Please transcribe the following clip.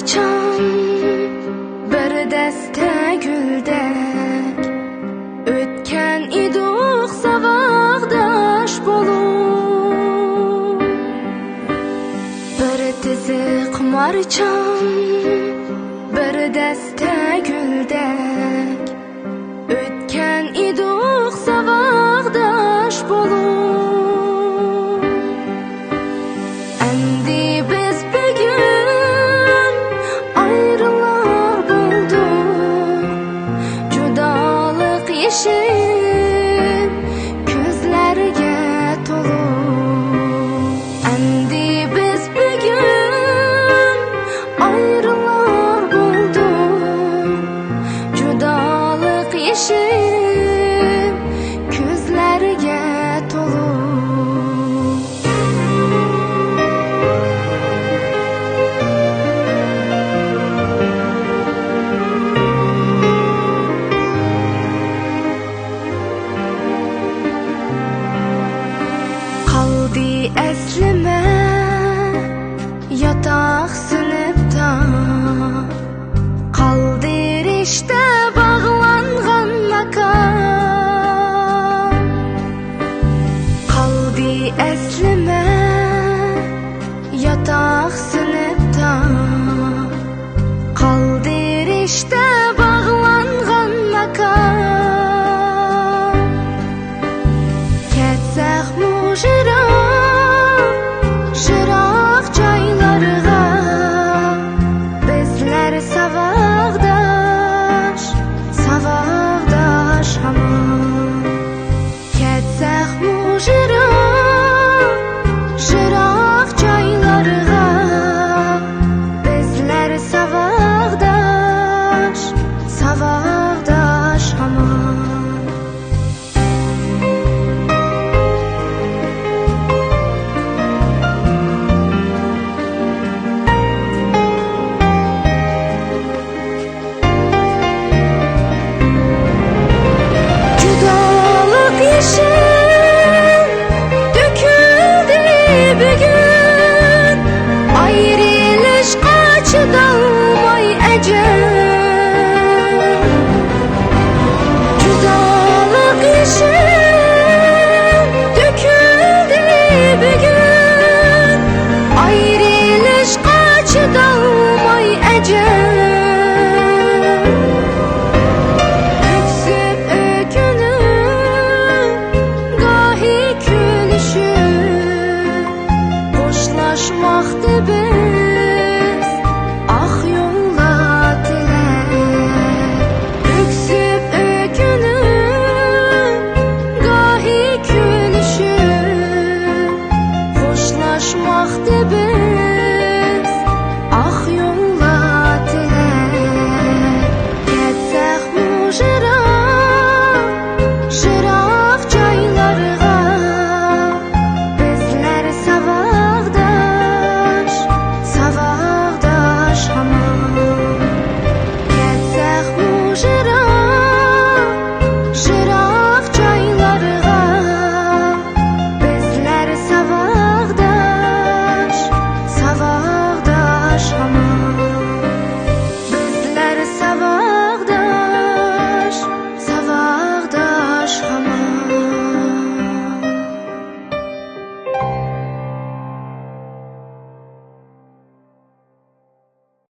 Xumarcan bir dəstə güldək, ötken iduq savaqdaş bolub. Bir dizi xumarcan bir dəstə güldək, ötken iduq savaqdaş bolub. Endi biz bugün ayrılar bulduk, judalık yeşil gözlerge tolu. Endi biz bugün ayrılar bulduk, judalık yeşil gözlerge tolu. Qaldı əslime yataq sınıfta, qaldı riştə bağlanğan makan. Qaldı əslime yataq sınıfta, qaldı riştə bağlanğan makan. Ketsək mujiran